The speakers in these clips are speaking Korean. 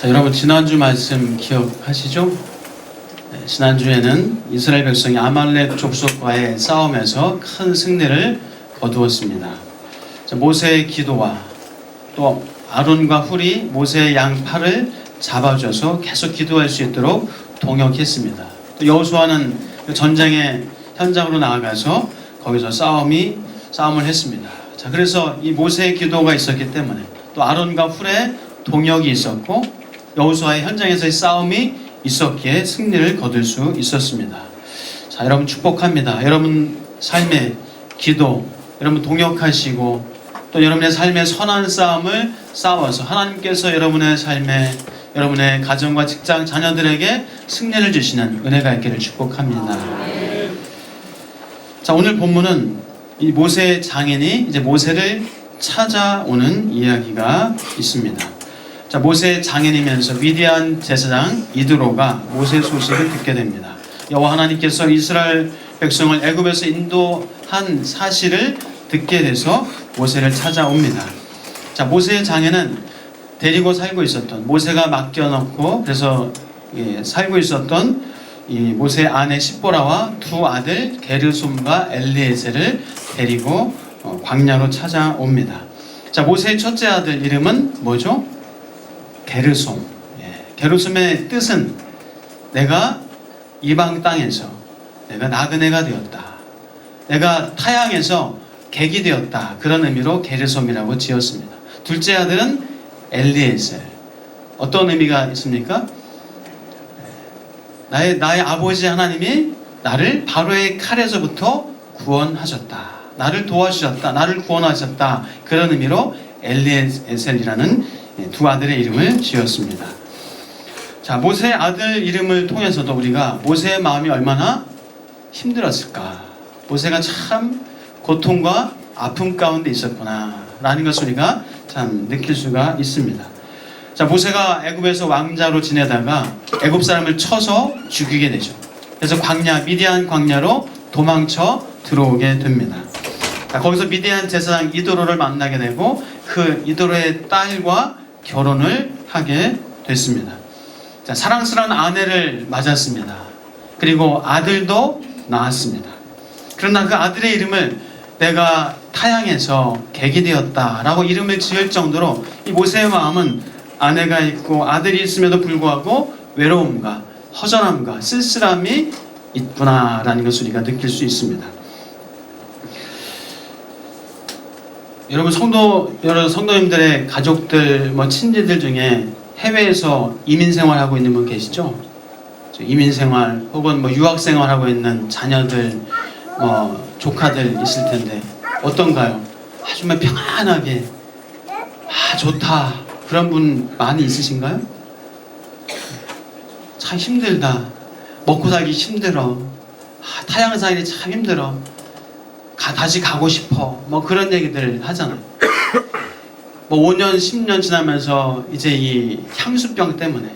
자, 여러분 지난주 말씀 기억하시죠? 네, 지난주에는 이스라엘 백성이 아말렉 족속과의 싸움에서 큰 승리를 거두었습니다. 자, 모세의 기도와 또 아론과 훌이 모세의 양팔을 잡아줘서 계속 기도할 수 있도록 동역했습니다. 또 여호수아는 전쟁의 현장으로 나아가서 거기서 싸움을 했습니다. 자, 그래서 이 모세의 기도가 있었기 때문에 또 아론과 훌의 동역이 있었고 여호수아의 현장에서의 싸움이 있었기에 승리를 거둘 수 있었습니다. 자, 여러분 축복합니다. 여러분 삶의 기도, 여러분 동역하시고 또 여러분의 삶의 선한 싸움을 싸워서 하나님께서 여러분의 삶에 여러분의 가정과 직장 자녀들에게 승리를 주시는 은혜가 있기를 축복합니다. 자, 오늘 본문은 이 모세의 장인이 이제 모세를 찾아오는 이야기가 있습니다. 자, 모세의 장인이면서 미디안 제사장 이드로가 모세의 소식을 듣게 됩니다. 여호와 하나님께서 이스라엘 백성을 애굽에서 인도한 사실을 듣게 돼서 모세를 찾아옵니다. 자, 모세의 장인은 데리고 살고 있었던 모세가 맡겨놓고 그래서 살고 있었던 이 모세의 아내 십보라와 두 아들 게르솜과 엘리에셀을 데리고 광야로 찾아옵니다. 자, 모세의 첫째 아들 이름은 뭐죠? 게르솜. 게르솜의 뜻은 내가 이방 땅에서 내가 나그네가 되었다. 내가 타향에서 객이 되었다. 그런 의미로 게르솜이라고 지었습니다. 둘째 아들은 엘리에셀. 어떤 의미가 있습니까? 나의 아버지 하나님이 나를 바로의 칼에서부터 구원하셨다. 나를 도와주셨다. 나를 구원하셨다. 그런 의미로 엘리에셀이라는 두 아들의 이름을 지었습니다. 자, 모세의 아들 이름을 통해서도 우리가 모세의 마음이 얼마나 힘들었을까. 모세가 참 고통과 아픔 가운데 있었구나 라는 것을 우리가 참 느낄 수가 있습니다. 자, 모세가 애굽에서 왕자로 지내다가 애굽 사람을 쳐서 죽이게 되죠. 그래서 미디안 광야로 도망쳐 들어오게 됩니다. 자, 거기서 미디안 제사장 이도로를 만나게 되고 그 이도로의 딸과 결혼을 하게 됐습니다. 자, 사랑스러운 아내를 맞았습니다. 그리고 아들도 낳았습니다. 그러나 그 아들의 이름을 내가 타향에서 객이 되었다라고 이름을 지을 정도로 이 모세의 마음은 아내가 있고 아들이 있음에도 불구하고 외로움과 허전함과 쓸쓸함이 있구나라는 것을 우리가 느낄 수 있습니다. 여러분 여러 성도님들의 가족들, 친지들 중에 해외에서 이민 생활하고 있는 분 계시죠? 이민 생활 혹은 유학 생활하고 있는 자녀들, 조카들 있을 텐데 어떤가요? 정말 평안하게 좋다 그런 분 많이 있으신가요? 참 힘들다. 먹고 살기 힘들어. 타향 살기 참 힘들어. 다시 가고 싶어. 그런 얘기들 하잖아요. 5년, 10년 지나면서 이제 이 향수병 때문에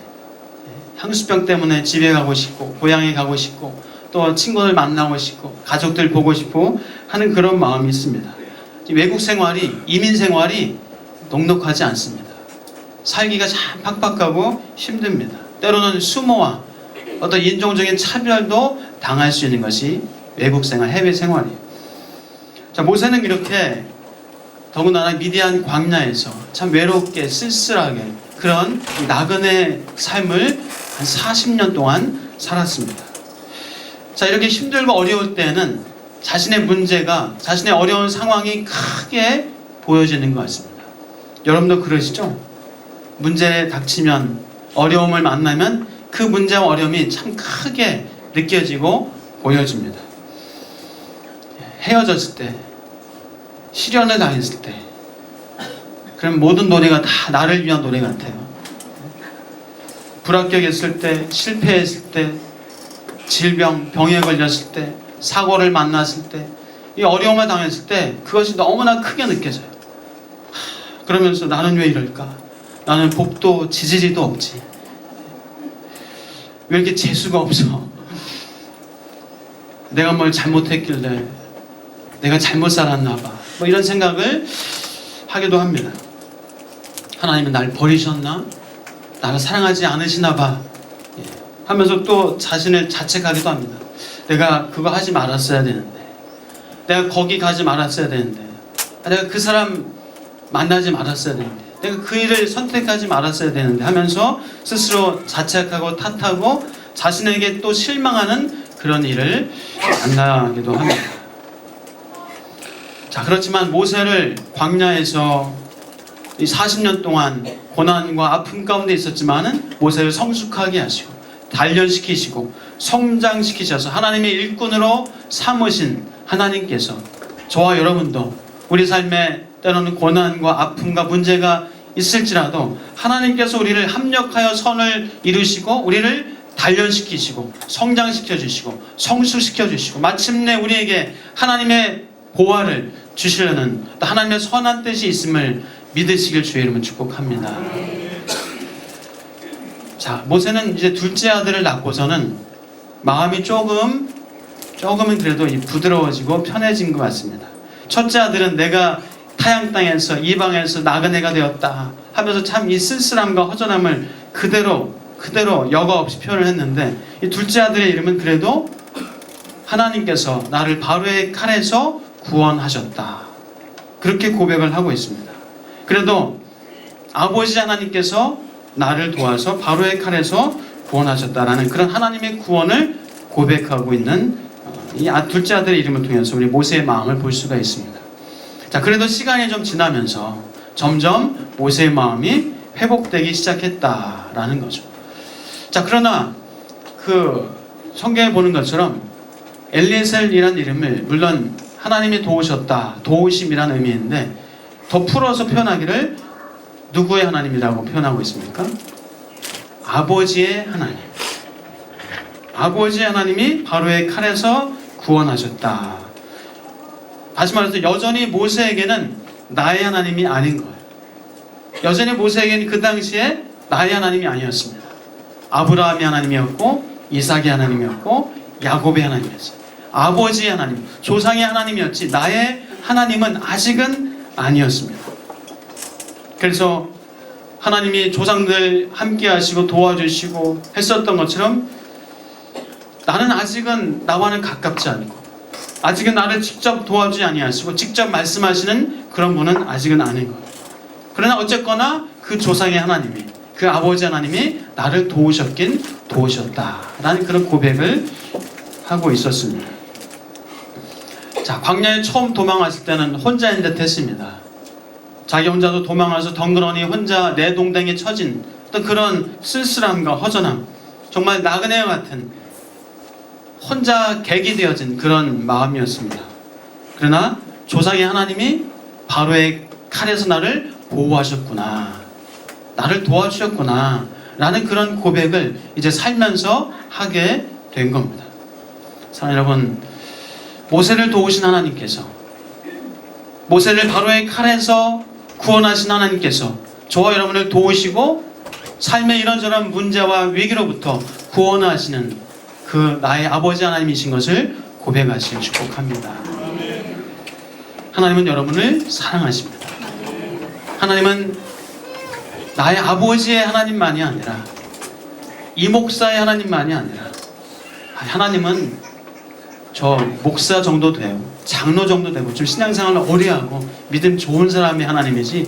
집에 가고 싶고, 고향에 가고 싶고, 또 친구들 만나고 싶고, 가족들 보고 싶고 하는 그런 마음이 있습니다. 외국 생활이, 이민 생활이 녹록하지 않습니다. 살기가 참 팍팍하고 힘듭니다. 때로는 수모와 어떤 인종적인 차별도 당할 수 있는 것이 외국 생활, 해외 생활이에요. 자, 모세는 이렇게 더군다나 미디안 광야에서 참 외롭게 쓸쓸하게 그런 나그네 삶을 한 40년 동안 살았습니다. 자, 이렇게 힘들고 어려울 때는 자신의 문제가, 자신의 어려운 상황이 크게 보여지는 것 같습니다. 여러분도 그러시죠? 문제에 닥치면, 어려움을 만나면 그 문제와 어려움이 참 크게 느껴지고 보여집니다. 헤어졌을 때, 실연을 당했을 때, 그럼 모든 노래가 다 나를 위한 노래 같아요. 불합격했을 때, 실패했을 때, 병에 걸렸을 때, 사고를 만났을 때, 이 어려움을 당했을 때 그것이 너무나 크게 느껴져요. 그러면서 나는 왜 이럴까? 나는 복도 지지리도 없지. 왜 이렇게 재수가 없어? 내가 뭘 잘못했길래, 내가 잘못 살았나 봐. 이런 생각을 하기도 합니다. 하나님은 날 버리셨나? 나를 사랑하지 않으시나 봐 하면서 또 자신을 자책하기도 합니다. 내가 그거 하지 말았어야 되는데, 내가 거기 가지 말았어야 되는데, 내가 그 사람 만나지 말았어야 되는데, 내가 그 일을 선택하지 말았어야 되는데 하면서 스스로 자책하고 탓하고 자신에게 또 실망하는 그런 일을 만나기도 합니다. 자, 그렇지만 모세를 광야에서 이 40년 동안 고난과 아픔 가운데 있었지만은 모세를 성숙하게 하시고 단련시키시고 성장시키셔서 하나님의 일꾼으로 삼으신 하나님께서 저와 여러분도 우리 삶에 때로는 고난과 아픔과 문제가 있을지라도 하나님께서 우리를 합력하여 선을 이루시고 우리를 단련시키시고 성장시켜 주시고 성숙시켜 주시고 마침내 우리에게 하나님의 보화를 주시려는 또 하나님의 선한 뜻이 있음을 믿으시길 주의 이름으로 축복합니다. 자, 모세는 이제 둘째 아들을 낳고서는 마음이 조금은 그래도 부드러워지고 편해진 것 같습니다. 첫째 아들은 내가 타양 땅에서 이방에서 나그네가 되었다 하면서 참 이 쓸쓸함과 허전함을 그대로 여과 없이 표현을 했는데, 이 둘째 아들의 이름은 그래도 하나님께서 나를 바로의 칼에서 구원하셨다 그렇게 고백을 하고 있습니다. 그래도 아버지 하나님께서 나를 도와서 바로의 칼에서 구원하셨다라는 그런 하나님의 구원을 고백하고 있는 이 둘째 아들의 이름을 통해서 우리 모세의 마음을 볼 수가 있습니다. 자, 그래도 시간이 좀 지나면서 점점 모세의 마음이 회복되기 시작했다라는 거죠. 자, 그러나 그 성경에 보는 것처럼 엘리에셀이라는 이름을 물론 하나님이 도우셨다, 도우심이라는 의미인데 더 풀어서 표현하기를 누구의 하나님이라고 표현하고 있습니까? 아버지의 하나님. 아버지의 하나님이 바로의 칼에서 구원하셨다. 다시 말해서 여전히 모세에게는 나의 하나님이 아닌 거예요. 여전히 모세에게는 그 당시에 나의 하나님이 아니었습니다. 아브라함의 하나님이었고 이삭의 하나님이었고 야곱의 하나님이었어요. 아버지의 하나님, 조상의 하나님이었지 나의 하나님은 아직은 아니었습니다. 그래서 하나님이 조상들 함께 하시고 도와주시고 했었던 것처럼 나는 아직은 나와는 가깝지 않고 아직은 나를 직접 도와주지 아니하시고 직접 말씀하시는 그런 분은 아직은 아닌 거예요. 그러나 어쨌거나 그 조상의 하나님이, 그 아버지 하나님이 나를 도우셨긴 도우셨다라는 그런 고백을 하고 있었습니다. 자, 광야에 처음 도망왔을 때는 혼자인 듯 했습니다. 자기 혼자도 도망와서 덩그러니 혼자 내동댕이에 처진 어떤 그런 쓸쓸함과 허전함, 정말 나그네와 같은 혼자 객이 되어진 그런 마음이었습니다. 그러나 조상의 하나님이 바로의 칼에서 나를 보호하셨구나, 나를 도와주셨구나 라는 그런 고백을 이제 살면서 하게 된 겁니다. 사랑하는 여러분, 모세를 도우신 하나님께서, 모세를 바로의 칼에서 구원하신 하나님께서 저와 여러분을 도우시고 삶의 이런저런 문제와 위기로부터 구원하시는 그 나의 아버지 하나님이신 것을 고백하시길 축복합니다. 하나님은 여러분을 사랑하십니다. 하나님은 나의 아버지의 하나님만이 아니라 이 목사의 하나님만이 아니라 하나님은 저 목사 정도 돼요, 장로 정도 되고 좀 신앙생활을 오래 하고 믿음 좋은 사람의 하나님이지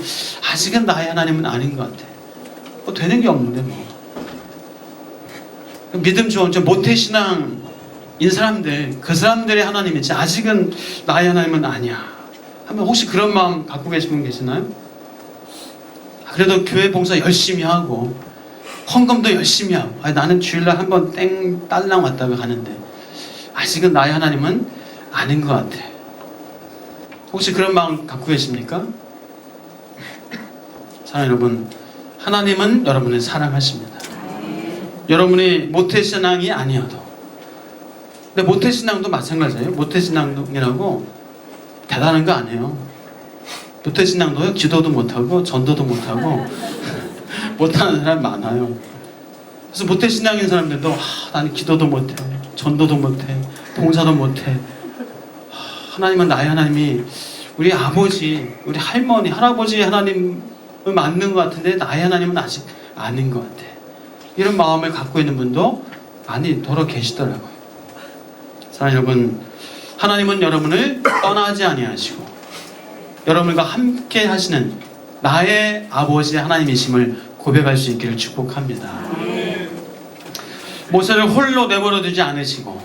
아직은 나의 하나님은 아닌 것 같아. 뭐 되는 게 없는데 뭐 믿음 좋은 저 모태신앙인 사람들, 그 사람들의 하나님이지 아직은 나의 하나님은 아니야 하면 혹시 그런 마음 갖고 계신 분 계시나요? 그래도 교회 봉사 열심히 하고 헌금도 열심히 하고 나는 주일날 한번 땡 딸랑 왔다가 가는데 아직은 나의 하나님은 아닌 것 같아. 혹시 그런 마음 갖고 계십니까? 사랑하는 여러분, 하나님은 여러분을 사랑하십니다. 여러분이 모태신앙이 아니어도, 근데 모태신앙도 마찬가지예요. 모태신앙이라고 대단한 거 아니에요. 모태신앙도요, 기도도 못하고 전도도 못하고 못하는 사람 많아요. 그래서 모태신앙인 사람들도 나는 기도도 못해, 전도도 못해, 봉사도 못해. 하나님은 나의 하나님이 우리 아버지, 우리 할머니, 할아버지의 하나님은 맞는 것 같은데 나의 하나님은 아직 아닌 것 같아. 이런 마음을 갖고 있는 분도 많이 더러 계시더라고요. 사랑하는 여러분, 하나님은 여러분을 떠나지 아니하시고 여러분과 함께 하시는 나의 아버지 하나님이심을 고백할 수 있기를 축복합니다. 모세를 홀로 내버려 두지 않으시고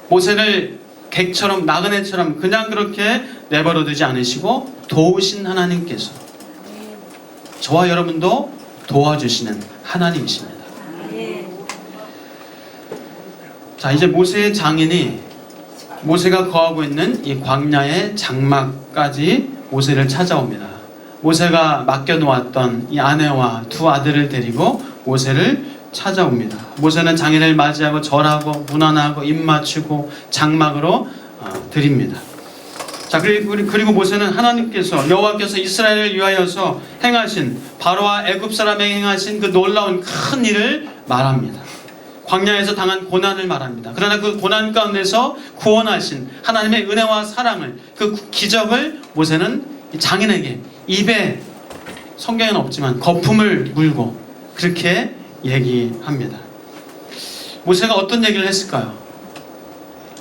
모세를 객처럼 나그네처럼 그냥 그렇게 내버려 두지 않으시고 도우신 하나님께서 저와 여러분도 도와주시는 하나님이십니다. 자, 이제 모세의 장인이 모세가 거하고 있는 이 광야의 장막까지 모세를 찾아옵니다. 모세가 맡겨놓았던 이 아내와 두 아들을 데리고 모세를 찾아옵니다. 모세는 장인을 맞이하고 절하고 문안하고 입 맞추고 장막으로 드립니다. 자, 그리고 모세는 하나님께서 여호와께서 이스라엘을 위하여서 행하신 바로와 애굽 사람에게 행하신 그 놀라운 큰 일을 말합니다. 광야에서 당한 고난을 말합니다. 그러나 그 고난 가운데서 구원하신 하나님의 은혜와 사랑을, 그 기적을 모세는 장인에게 입에 성경에는 없지만 거품을 물고 그렇게 얘기합니다. 모세가 어떤 얘기를 했을까요?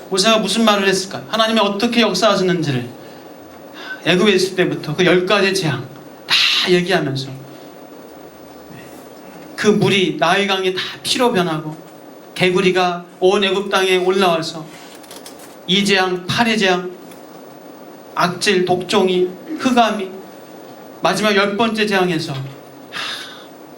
모세가 무슨 말을 했을까요? 하나님이 어떻게 역사하셨는지를 애굽에 있을 때부터 그 10가지 재앙 다 얘기하면서 그 물이 나일강이 다 피로 변하고 개구리가 온 애굽 땅에 올라와서 2재앙, 8의 재앙, 악질, 독종이, 흑암이, 마지막 10번째 재앙에서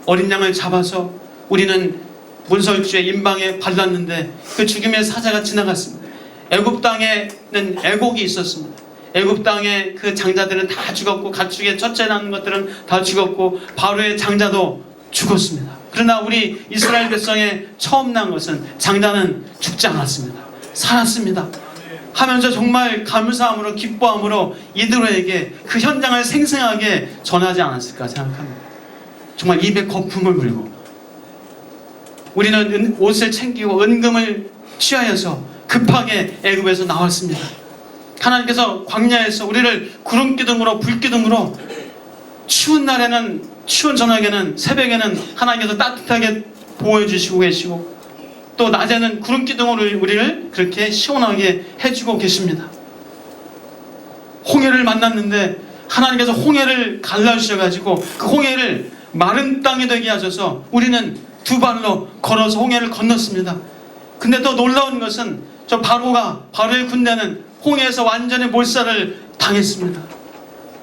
어린 양을 잡아서 우리는 문설주의 임방에 발랐는데 그 죽임의 사자가 지나갔습니다. 애굽 땅에는 애곡이 있었습니다. 애굽 땅의 그 장자들은 다 죽었고 가축의 첫째 낳는 것들은 다 죽었고 바로의 장자도 죽었습니다. 그러나 우리 이스라엘 백성의 처음 난 것은 장자는 죽지 않았습니다. 살았습니다. 하면서 정말 감사함으로 기뻐함으로 이들에게 그 현장을 생생하게 전하지 않았을까 생각합니다. 정말 입에 거품을 물고 우리는 옷을 챙기고 은금을 취하여서 급하게 애굽에서 나왔습니다. 하나님께서 광야에서 우리를 구름기둥으로 불기둥으로 추운 날에는 추운 저녁에는 새벽에는 하나님께서 따뜻하게 보호해주시고 계시고 또 낮에는 구름기둥으로 우리를 그렇게 시원하게 해주고 계십니다. 홍해를 만났는데 하나님께서 홍해를 갈라주셔가지고 그 홍해를 마른 땅이 되게 하셔서 우리는 두 발로 걸어서 홍해를 건넜습니다. 근데 또 놀라운 것은 저 바로의 군대는 홍해에서 완전히 몰살을 당했습니다.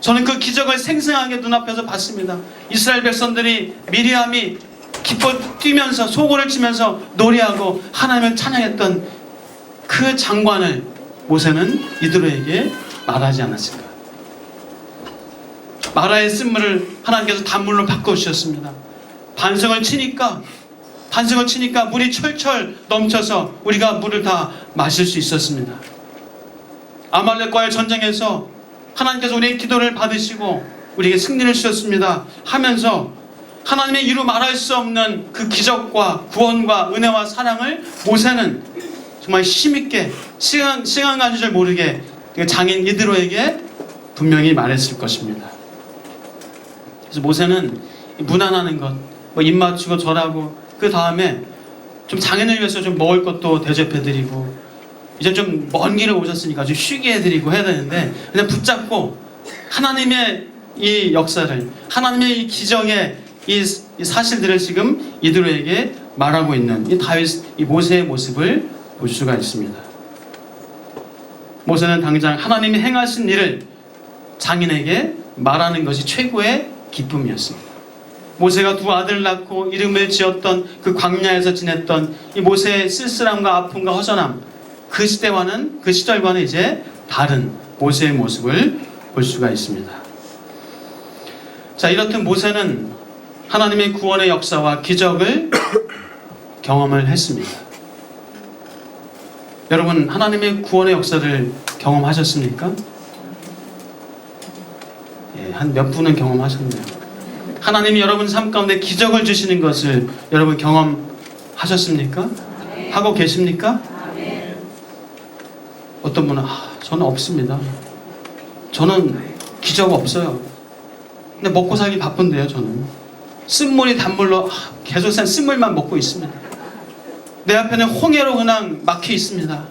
저는 그 기적을 생생하게 눈앞에서 봤습니다. 이스라엘 백성들이 미리암이 기뻐 뛰면서 소고를 치면서 노래하고 하나님을 찬양했던 그 장관을 모세는 이들에게 말하지 않았을까. 마라의 쓴물을 하나님께서 단물로 바꿔주셨습니다. 반성을 치니까 물이 철철 넘쳐서 우리가 물을 다 마실 수 있었습니다. 아말렉과의 전쟁에서 하나님께서 우리의 기도를 받으시고 우리에게 승리를 주셨습니다 하면서 하나님의 이루 말할 수 없는 그 기적과 구원과 은혜와 사랑을 모세는 정말 힘있게 시간 가는 줄 모르게 장인 이드로에게 분명히 말했을 것입니다. 그래서 모세는 문안하는 것, 입 맞추고 절하고 그 다음에 좀 장인을 위해서 좀 먹을 것도 대접해드리고 이제 좀 먼 길을 오셨으니까 좀 쉬게 해드리고 해야 되는데 그냥 붙잡고 하나님의 이 역사를, 하나님의 이 기적의 이 사실들을 지금 이들에게 말하고 있는 이 모세의 모습을 볼 수가 있습니다. 모세는 당장 하나님이 행하신 일을 장인에게 말하는 것이 최고의 기쁨이었습니다. 모세가 두 아들을 낳고 이름을 지었던 그 광야에서 지냈던 이 모세의 쓸쓸함과 아픔과 허전함, 그 시절과는 이제 다른 모세의 모습을 볼 수가 있습니다. 자, 이렇듯 모세는 하나님의 구원의 역사와 기적을 경험을 했습니다. 여러분, 하나님의 구원의 역사를 경험하셨습니까? 예, 한 몇 분은 경험하셨네요. 하나님이 여러분 삶 가운데 기적을 주시는 것을 여러분 경험하셨습니까? 하고 계십니까? 어떤 분은 저는 없습니다. 저는 기적 없어요. 근데 먹고 살기 바쁜데요. 저는 쓴물이 단물로 계속 쓴물만 먹고 있습니다. 내 앞에는 홍해로 그냥 막혀 있습니다.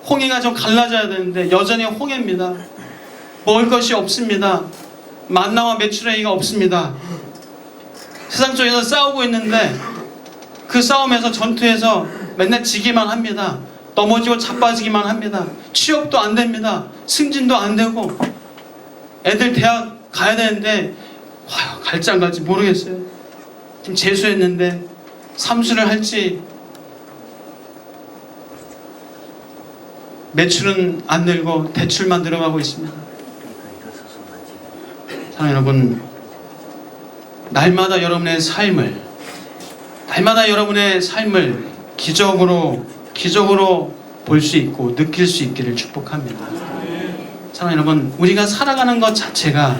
홍해가 좀 갈라져야 되는데 여전히 홍해입니다. 먹을 것이 없습니다. 만나와 메추라기가 없습니다. 세상 쪽에서 싸우고 있는데 그 싸움에서 전투에서 맨날 지기만 합니다. 넘어지고 자빠지기만 합니다. 취업도 안 됩니다. 승진도 안 되고 애들 대학 가야 되는데 갈지 안 갈지 모르겠어요. 지금 재수했는데 삼수를 할지 매출은 안 늘고 대출만 늘어가고 있습니다. 사랑하는 여러분, 날마다 여러분의 삶을 기적으로 볼 수 있고 느낄 수 있기를 축복합니다. 사랑하는 여러분, 우리가 살아가는 것 자체가,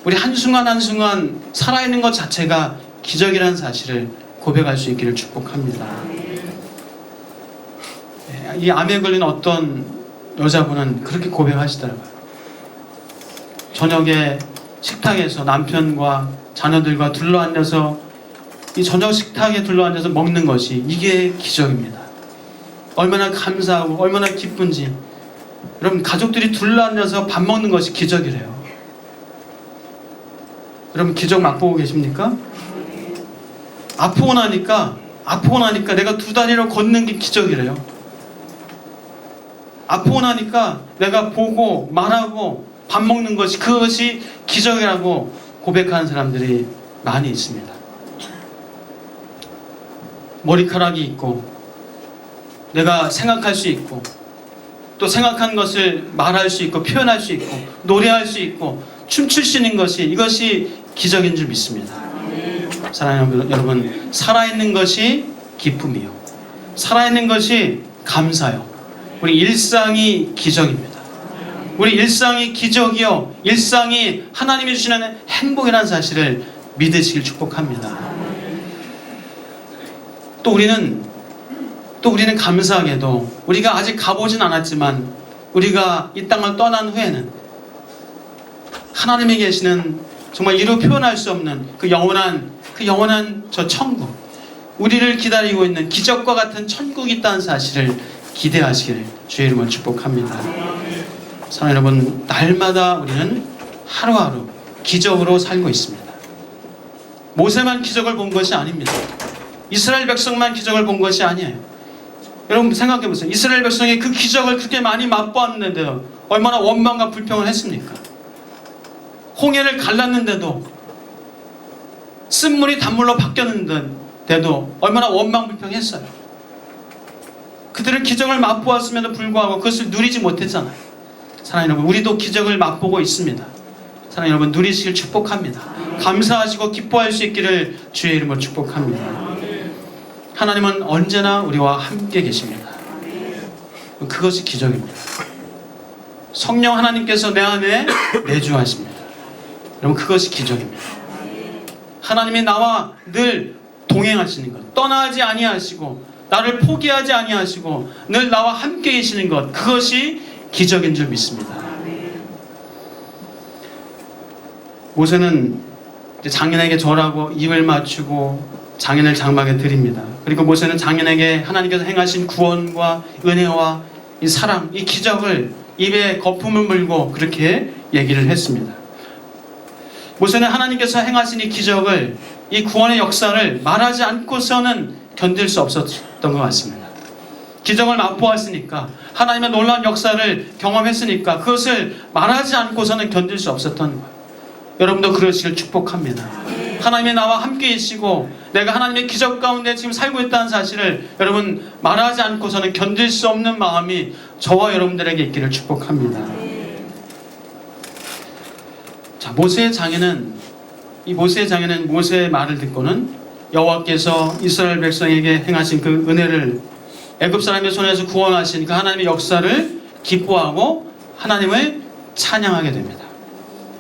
우리 한순간 살아있는 것 자체가 기적이라는 사실을 고백할 수 있기를 축복합니다. 이 암에 걸린 어떤 여자분은 그렇게 고백하시더라고요. 저녁에 식탁에서 남편과 자녀들과 둘러앉아서 이 저녁 식탁에 둘러앉아서 먹는 것이 이게 기적입니다. 얼마나 감사하고 얼마나 기쁜지. 여러분, 가족들이 둘러앉아서 밥 먹는 것이 기적이래요. 여러분, 기적 맛보고 계십니까? 아프고 나니까 내가 두 다리로 걷는 게 기적이래요. 아프고 나니까 내가 보고 말하고 밥 먹는 것이, 그것이 기적이라고 고백하는 사람들이 많이 있습니다. 머리카락이 있고 내가 생각할 수 있고 또 생각한 것을 말할 수 있고 표현할 수 있고 노래할 수 있고 춤출 수 있는 것이, 이것이 기적인 줄 믿습니다. 사랑하는 여러분, 살아있는 것이 기쁨이요, 살아있는 것이 감사요, 우리 일상이 기적입니다. 우리 일상이 기적이요, 일상이 하나님이 주시는 행복이라는 사실을 믿으시길 축복합니다. 또 우리는 감사하게도 우리가 아직 가보진 않았지만 우리가 이 땅을 떠난 후에는 하나님이 계시는 정말 이루 표현할 수 없는 그 영원한 저 천국, 우리를 기다리고 있는 기적과 같은 천국이 있다는 사실을 기대하시기를 주의 이름으로 축복합니다. 사랑하는 여러분, 날마다 우리는 하루하루 기적으로 살고 있습니다. 모세만 기적을 본 것이 아닙니다. 이스라엘 백성만 기적을 본 것이 아니에요. 여러분 생각해 보세요. 이스라엘 백성이 그 기적을 그렇게 많이 맛보았는데도 얼마나 원망과 불평을 했습니까? 홍해를 갈랐는데도, 쓴물이 단물로 바뀌었는데도 얼마나 원망 불평했어요. 그들은 기적을 맛보았음에도 불구하고 그것을 누리지 못했잖아요. 사랑하는 여러분, 우리도 기적을 맛보고 있습니다. 사랑하는 여러분, 누리시길 축복합니다. 감사하시고 기뻐할 수 있기를 주의 이름으로 축복합니다. 하나님은 언제나 우리와 함께 계십니다. 그것이 기적입니다. 성령 하나님께서 내 안에 내주하십니다. 여러분, 그것이 기적입니다. 하나님이 나와 늘 동행하시는 것, 떠나지 아니하시고 나를 포기하지 아니하시고 늘 나와 함께 계시는 것, 그것이 기적인 줄 믿습니다. 모세는 장인에게 절하고 입을 맞추고 장인을 장막에 드립니다. 그리고 모세는 장인에게 하나님께서 행하신 구원과 은혜와 이 사랑, 이 기적을 입에 거품을 물고 그렇게 얘기를 했습니다. 모세는 하나님께서 행하신 이 기적을, 이 구원의 역사를 말하지 않고서는 견딜 수 없었던 것 같습니다. 기적을 맛보았으니까, 하나님의 놀라운 역사를 경험했으니까 그것을 말하지 않고서는 견딜 수 없었던 거예요. 여러분도 그러시길 축복합니다. 하나님이 나와 함께 계시고 내가 하나님의 기적 가운데 지금 살고 있다는 사실을 여러분 말하지 않고서는 견딜 수 없는 마음이 저와 여러분들에게 있기를 축복합니다. 자, 모세의 장인은 모세의 말을 듣고는 여호와께서 이스라엘 백성에게 행하신 그 은혜를, 애굽 사람의 손에서 구원하신 그 하나님의 역사를 기뻐하고 하나님을 찬양하게 됩니다.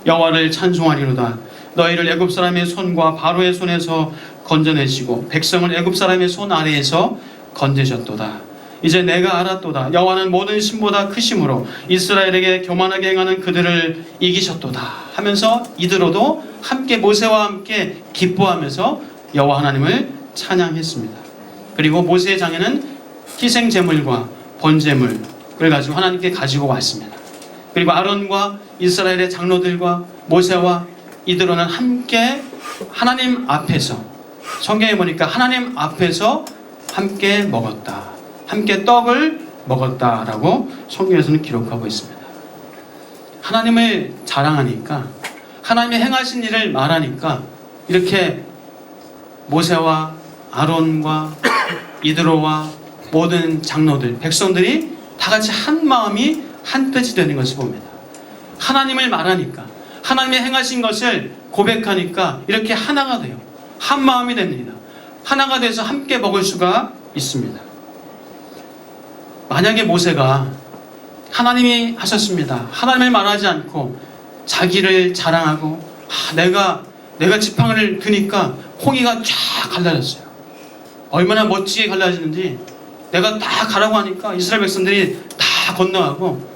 여호와를 찬송하리로다. 너희를 애굽 사람의 손과 바로의 손에서 건져내시고 백성을 애굽 사람의 손 아래에서 건지셨도다. 이제 내가 알았도다. 여호와는 모든 신보다 크심으로 이스라엘에게 교만하게 행하는 그들을 이기셨도다 하면서 이들로도 함께 모세와 함께 기뻐하면서 여호와 하나님을 찬양했습니다. 그리고 모세의 장에는 희생 제물과 번제물을 가지고 하나님께 가지고 왔습니다. 그리고 아론과 이스라엘의 장로들과 모세와 이드로는 함께 하나님 앞에서, 성경에 보니까 하나님 앞에서 함께 먹었다, 함께 떡을 먹었다라고 성경에서는 기록하고 있습니다. 하나님을 자랑하니까, 하나님의 행하신 일을 말하니까 이렇게 모세와 아론과 이드로와 모든 장로들, 백성들이 다 같이 한 마음이 한 뜻이 되는 것을 봅니다. 하나님을 말하니까, 하나님의 행하신 것을 고백하니까 이렇게 하나가 돼요. 한 마음이 됩니다. 하나가 돼서 함께 먹을 수가 있습니다. 만약에 모세가 하나님이 하셨습니다, 하나님을 말하지 않고 자기를 자랑하고, 내가 지팡이를 드니까 홍해가 쫙 갈라졌어요. 얼마나 멋지게 갈라지는지, 내가 다 가라고 하니까 이스라엘 백성들이 다 건너가고,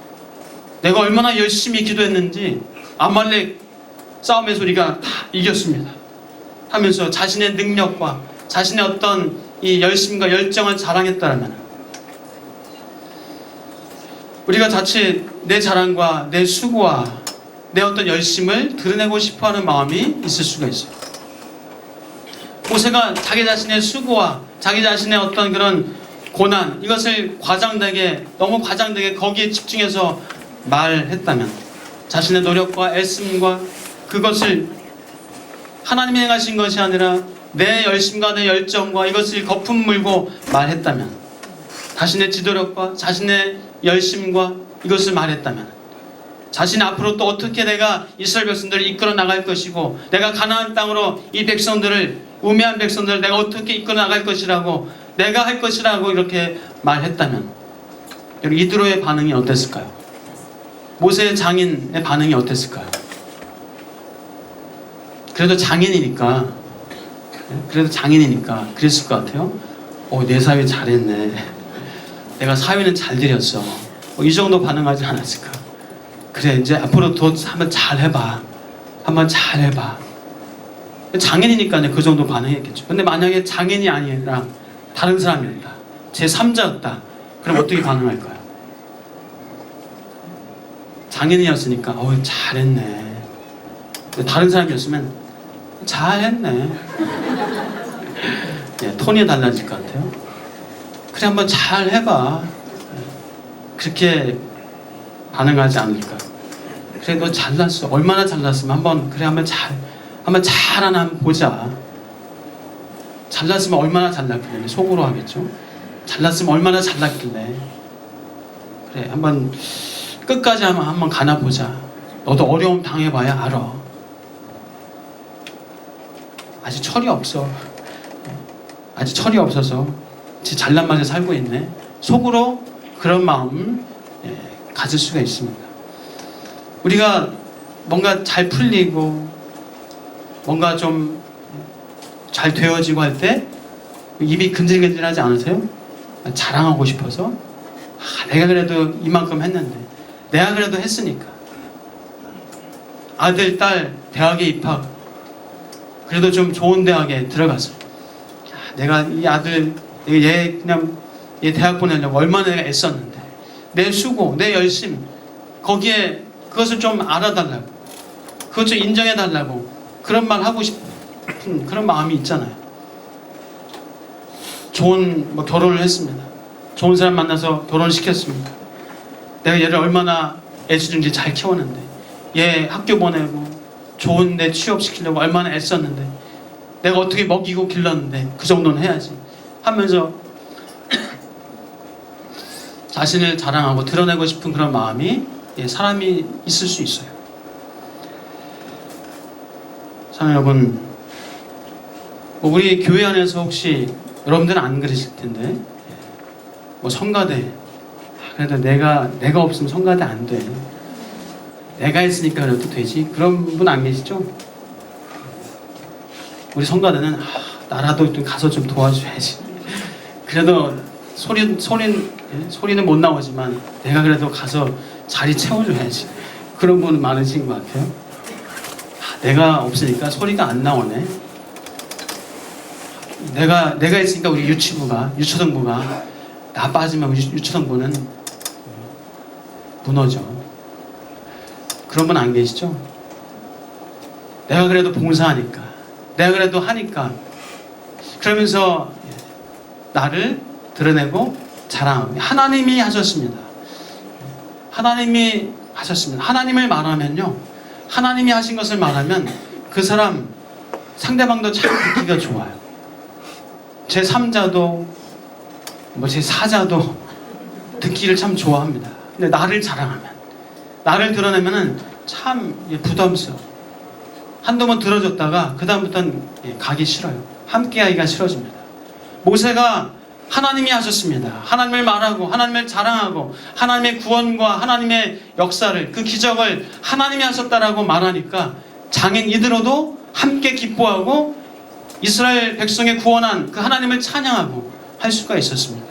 내가 얼마나 열심히 기도했는지 아말렉 싸움의 소리가 다 이겼습니다 하면서 자신의 능력과 자신의 어떤 이 열심과 열정을 자랑했다면, 우리가 자칫 내 자랑과 내 수고와 내 어떤 열심을 드러내고 싶어하는 마음이 있을 수가 있어요. 모세가 자기 자신의 수고와 자기 자신의 어떤 그런 고난, 이것을 너무 과장되게 거기에 집중해서 말했다면, 자신의 노력과 애씀과 그것을 하나님이 행하신 것이 아니라 내 열심과 내 열정과 이것을 거품 물고 말했다면, 자신의 지도력과 자신의 열심과 이것을 말했다면, 자신 앞으로 또 어떻게 내가 이스라엘 백성들을 이끌어 나갈 것이고, 내가 가나안 땅으로 이 백성들을, 우매한 백성들을 내가 어떻게 이끌어 나갈 것이라고, 내가 할 것이라고 이렇게 말했다면, 이드로의 반응이 어땠을까요? 모세의 장인의 반응이 어땠을까요? 그래도 장인이니까 그랬을 것 같아요. 내 사위 잘했네, 내가 사위는 잘 드렸어, 이 정도 반응하지 않았을까? 그래, 이제 앞으로 더 한번 잘 해봐. 장인이니까 그 정도 반응했겠죠. 근데 만약에 장인이 아니라 다른 사람이었다, 제3자였다, 그럼 어떻게 반응할까요? 장인이었으니까 잘했네. 다른 사람이었으면 잘했네. 톤이 달라질 것 같아요. 그래, 한번 잘 해봐. 그렇게 반응하지 않을까? 그래, 너 잘났어. 얼마나 잘났으면 한번 잘하나 한번 보자. 잘났으면 얼마나 잘났길래, 속으로 하겠죠. 잘났으면 얼마나 잘났길래, 그래, 한번 끝까지 한번 가나 보자. 너도 어려움 당해봐야 알아. 아직 철이 없어서 잘난 맛에 살고 있네. 속으로 그런 마음 가질 수가 있습니다. 우리가 뭔가 잘 풀리고 뭔가 좀 잘 되어지고 할 때 입이 근질근질하지 않으세요? 자랑하고 싶어서, 내가 그래도 이만큼 했는데, 내가 그래도 했으니까, 아들, 딸 대학에 입학, 그래도 좀 좋은 대학에 들어가서, 내가 이 아들, 얘 대학 보내려고 얼마나 내가 애썼는데, 내 수고, 내 열심, 거기에 그것을 좀 알아달라고, 그것 좀 인정해달라고, 그런 말 하고 싶은 그런 마음이 있잖아요. 좋은 결혼을 했습니다. 좋은 사람 만나서 결혼을 시켰습니다. 내가 얘를 얼마나 애쓰는지 잘 키웠는데, 얘 학교 보내고 좋은 데 취업시키려고 얼마나 애썼는데, 내가 어떻게 먹이고 길렀는데 그 정도는 해야지 하면서 자신을 자랑하고 드러내고 싶은 그런 마음이 사람이 있을 수 있어요. 자, 여러분, 우리 교회 안에서 혹시 여러분들은 안 그러실 텐데, 성가대, 그래도 내가 없으면 성가대 안 돼, 내가 했으니까 그래도 되지, 그런 분 안 계시죠? 우리 성가대는 나라도 좀 가서 좀 도와줘야지, 그래도 소리는 못 나오지만 내가 그래도 가서 자리 채워줘야지, 그런 분 많으신 것 같아요. 내가 없으니까 소리가 안 나오네. 내가 있으니까 우리 유초등부가 나 빠지면 우리 유초등부는 무너져. 그런 분 안 계시죠? 내가 그래도 봉사하니까, 내가 그래도 하니까, 그러면서 나를 드러내고 자랑하고. 하나님이 하셨습니다. 하나님이 하셨습니다. 하나님을 말하면요, 하나님이 하신 것을 말하면 그 사람 상대방도 참 듣기가 좋아요. 제 3자도 제 4자도 듣기를 참 좋아합니다. 근데 나를 자랑하면, 나를 드러내면은 참 부담스러워. 한두 번 들어줬다가 그 다음부터는 가기 싫어요. 함께하기가 싫어집니다. 모세가 하나님이 하셨습니다. 하나님을 말하고 하나님을 자랑하고 하나님의 구원과 하나님의 역사를, 그 기적을 하나님이 하셨다라고 말하니까 장인 이드로도 함께 기뻐하고 이스라엘 백성의 구원한 그 하나님을 찬양하고 할 수가 있었습니다.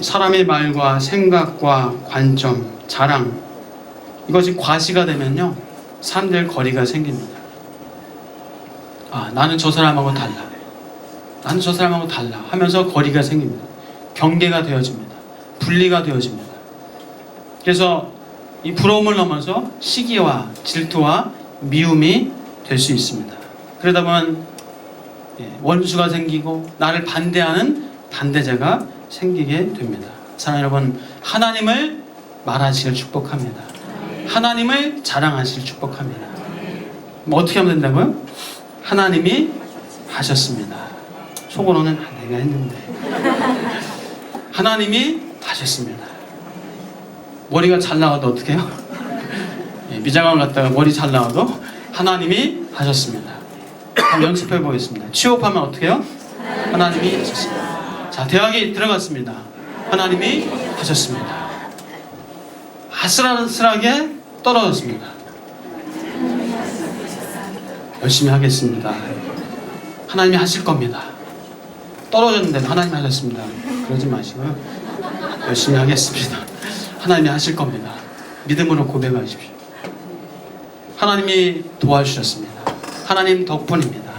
사람의 말과 생각과 관점, 자랑, 이것이 과시가 되면요, 사람들 거리가 생깁니다. 나는 저 사람하고 달라, 나는 저 사람하고 달라 하면서 거리가 생깁니다. 경계가 되어집니다. 분리가 되어집니다. 그래서 이 부러움을 넘어서 시기와 질투와 미움이 될 수 있습니다. 그러다 보면 원수가 생기고 나를 반대하는 반대자가 생기게 됩니다. 사랑하는 여러분, 하나님을 말하시길 축복합니다. 하나님을 자랑하시길 축복합니다. 어떻게 하면 된다고요? 하나님이 하셨습니다. 속으로는 내가 했는데. 하나님이 하셨습니다. 머리가 잘 나와도 어떻게 해요? 미장원 갔다가 머리 잘 나와도 하나님이 하셨습니다. 한번 연습해 보겠습니다. 취업하면 어떻게 해요? 하나님이 하셨습니다. 자, 대학에 들어갔습니다. 하나님이 하셨습니다. 아슬아슬하게 떨어졌습니다. 열심히 하겠습니다. 하나님이 하실 겁니다. 떨어졌는데 하나님이 하셨습니다. 그러지 마시고요. 열심히 하겠습니다. 하나님이 하실 겁니다. 믿음으로 고백하십시오. 하나님이 도와주셨습니다. 하나님 덕분입니다.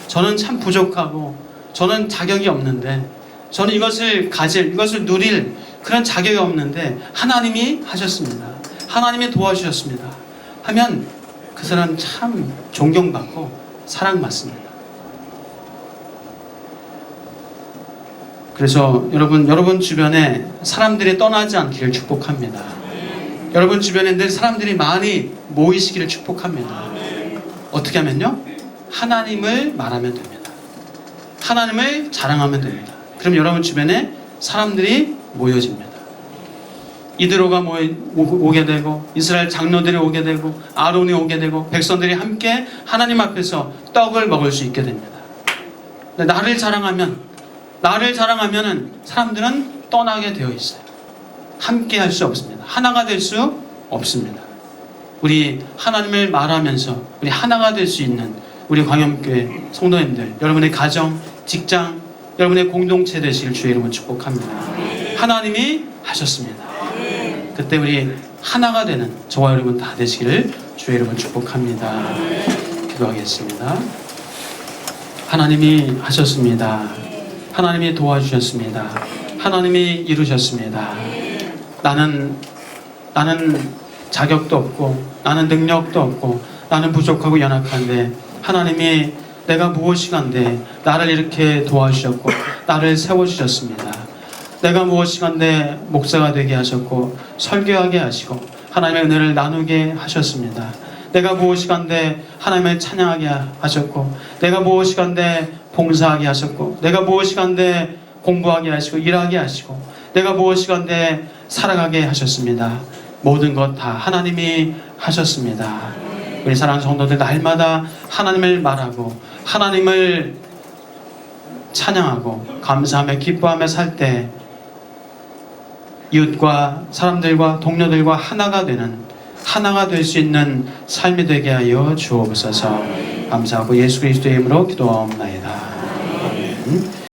저는 참 부족하고 저는 자격이 없는데, 저는 이것을 누릴 그런 자격이 없는데 하나님이 하셨습니다. 하나님이 도와주셨습니다. 하면 그 사람 참 존경받고 사랑받습니다. 그래서 여러분 주변에 사람들이 떠나지 않기를 축복합니다. 여러분 주변에 늘 사람들이 많이 모이시기를 축복합니다. 어떻게 하면요? 하나님을 말하면 됩니다. 하나님을 자랑하면 됩니다. 그럼 여러분 주변에 사람들이 모여집니다. 이드로가 오게 되고, 이스라엘 장로들이 오게 되고, 아론이 오게 되고, 백성들이 함께 하나님 앞에서 떡을 먹을 수 있게 됩니다. 나를 자랑하면은 사람들은 떠나게 되어 있어요. 함께 할 수 없습니다. 하나가 될 수 없습니다. 우리 하나님을 말하면서 우리 하나가 될 수 있는 우리 광염교회 성도님들, 여러분의 가정, 직장, 여러분의 공동체 되시길 주의 이름으로 축복합니다. 하나님이 하셨습니다. 그때 우리 하나가 되는 저와 여러분 다 되시기를 주의 이름으로 축복합니다. 기도하겠습니다. 하나님이 하셨습니다. 하나님이 도와주셨습니다. 하나님이 이루셨습니다. 나는 자격도 없고, 나는 능력도 없고, 나는 부족하고 연약한데 하나님이 내가 무엇이간데 나를 이렇게 도와주셨고 나를 세워주셨습니다. 내가 무엇이간데 목사가 되게 하셨고 설교하게 하시고 하나님의 은혜를 나누게 하셨습니다. 내가 무엇이간데 하나님을 찬양하게 하셨고, 내가 무엇이간데 봉사하게 하셨고, 내가 무엇이간데 공부하게 하시고 일하게 하시고, 내가 무엇이간데 살아가게 하셨습니다. 모든 것 다 하나님이 하셨습니다. 우리 사랑하는 성도들, 날마다 하나님을 말하고 하나님을 찬양하고 감사하며 기뻐하며 살 때 이웃과 사람들과 동료들과 하나가 될 수 있는 삶이 되게 하여 주옵소서. 감사하고 예수 그리스도의 이름으로 기도하옵나이다. 아멘.